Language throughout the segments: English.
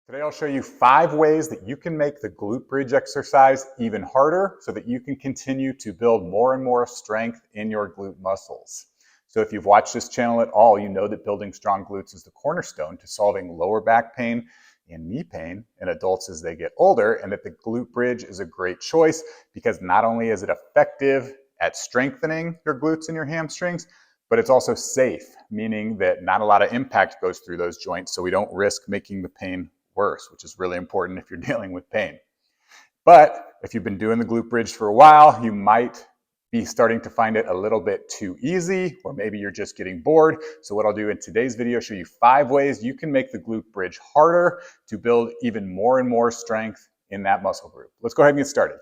Today I'll show you 5 ways that you can make the glute bridge exercise even harder so that you can continue to build more and more strength in your glute muscles. So if you've watched this channel at all, you know that building strong glutes is the cornerstone to solving lower back pain and knee pain in adults as they get older, and that the glute bridge is a great choice because not only is it effective at strengthening your glutes and your hamstrings, but it's also safe, meaning that not a lot of impact goes through those joints, so we don't risk making the pain worse, which is really important if you're dealing with pain. But if you've been doing the glute bridge for a while, you might be starting to find it a little bit too easy, or maybe you're just getting bored. So what I'll do in today's video, show you 5 ways you can make the glute bridge harder to build even more and more strength in that muscle group. Let's go ahead and get started.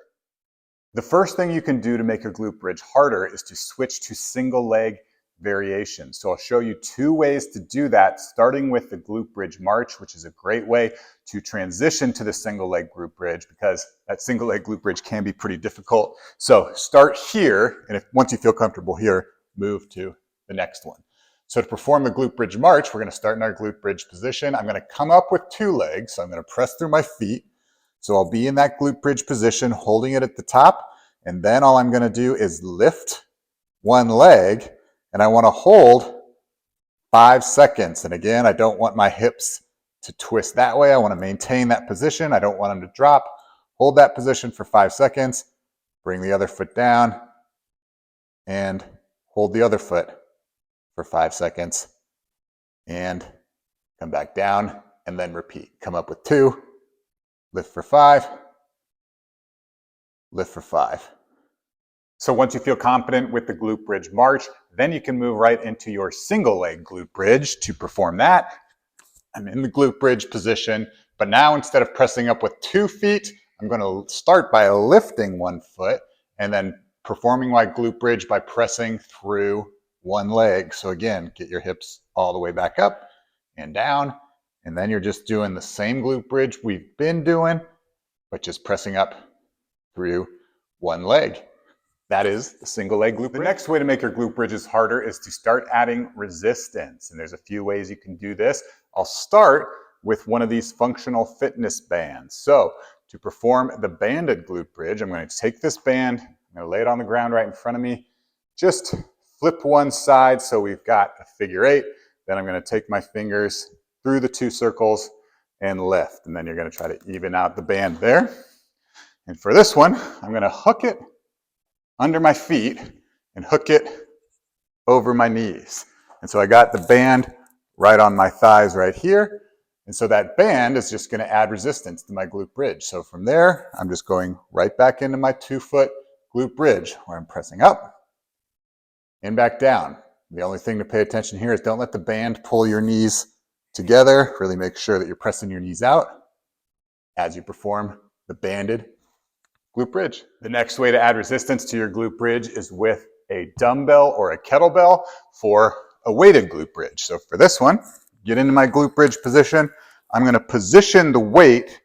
The first thing you can do to make your glute bridge harder is to switch to single leg variation. So I'll show you 2 ways to do that, starting with the glute bridge march, which is a great way to transition to the single leg glute bridge because that single leg glute bridge can be pretty difficult. So start here, and once you feel comfortable here, move to the next one. So to perform the glute bridge march, we're going to start in our glute bridge position. I'm going to come up with 2 legs, so I'm going to press through my feet. So I'll be in that glute bridge position, holding it at the top, and then all I'm going to do is lift one leg. And I want to hold 5 seconds. And again, I don't want my hips to twist that way. I want to maintain that position. I don't want them to drop. Hold that position for 5 seconds. Bring the other foot down and hold the other foot for 5 seconds. And come back down and then repeat. Come up with 2. Lift for 5. Lift for 5. So once you feel confident with the glute bridge march, then you can move right into your single leg glute bridge to perform that. I'm in the glute bridge position, but now instead of pressing up with 2 feet, I'm going to start by lifting 1 foot and then performing my glute bridge by pressing through 1 leg. So again, get your hips all the way back up and down, and then you're just doing the same glute bridge we've been doing, but just pressing up through 1 leg. That is the single leg glute bridge. The next way to make your glute bridges harder is to start adding resistance. And there's a few ways you can do this. I'll start with one of these functional fitness bands. So to perform the banded glute bridge, I'm going to take this band, I'm going to lay it on the ground right in front of me, just flip one side so we've got a figure 8. Then I'm going to take my fingers through the 2 circles and lift. And then you're going to try to even out the band there. And for this one, I'm going to hook it under my feet and hook it over my knees. And so I got the band right on my thighs right here. And so that band is just going to add resistance to my glute bridge. So from there, I'm just going right back into my 2-foot glute bridge where I'm pressing up and back down. The only thing to pay attention here is don't let the band pull your knees together. Really make sure that you're pressing your knees out as you perform the banded glute bridge. The next way to add resistance to your glute bridge is with a dumbbell or a kettlebell for a weighted glute bridge. So for this one, get into my glute bridge position. I'm going to position the weight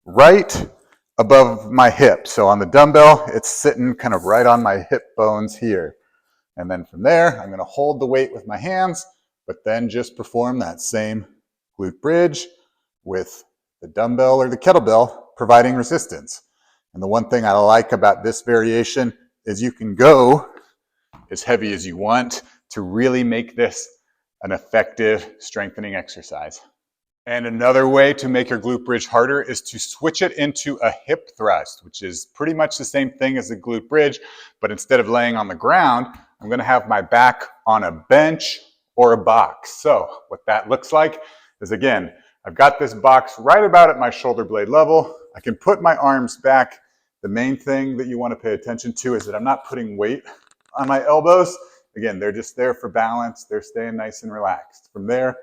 right above my hip. So on the dumbbell, it's sitting kind of right on my hip bones here. And then from there, I'm going to hold the weight with my hands, but then just perform that same glute bridge with the dumbbell or the kettlebell providing resistance. And the one thing I like about this variation is you can go as heavy as you want to really make this an effective strengthening exercise. And another way to make your glute bridge harder is to switch it into a hip thrust, which is pretty much the same thing as the glute bridge, but instead of laying on the ground, I'm going to have my back on a bench or a box. So what that looks like is, again, I've got this box right about at my shoulder blade level. I can put my arms back. The main thing that you want to pay attention to is that I'm not putting weight on my elbows. Again, they're just there for balance. They're staying nice and relaxed. From there,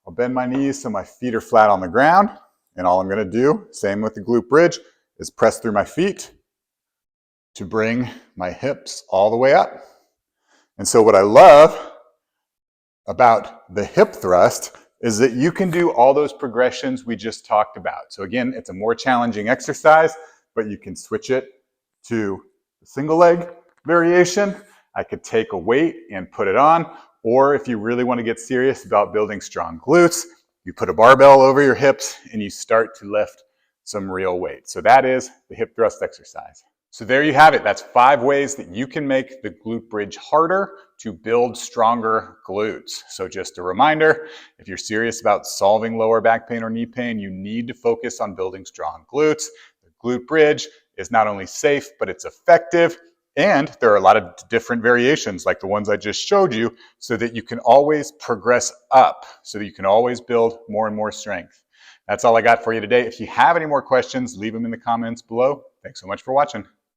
I'll bend my knees so my feet are flat on the ground. And all I'm going to do, same with the glute bridge, is press through my feet to bring my hips all the way up. And so what I love about the hip thrust is that you can do all those progressions we just talked about. So again, it's a more challenging exercise, but you can switch it to the single leg variation. I could take a weight and put it on, or if you really want to get serious about building strong glutes, You put a barbell over your hips and you start to lift some real weight. So that is the hip thrust exercise. So there you have it. That's 5 ways that you can make the glute bridge harder to build stronger glutes. So just a reminder, if you're serious about solving lower back pain or knee pain, you need to focus on building strong glutes. The glute bridge is not only safe, but it's effective. And there are a lot of different variations like the ones I just showed you so that you can always progress up, so that you can always build more and more strength. That's all I got for you today. If you have any more questions, leave them in the comments below. Thanks so much for watching.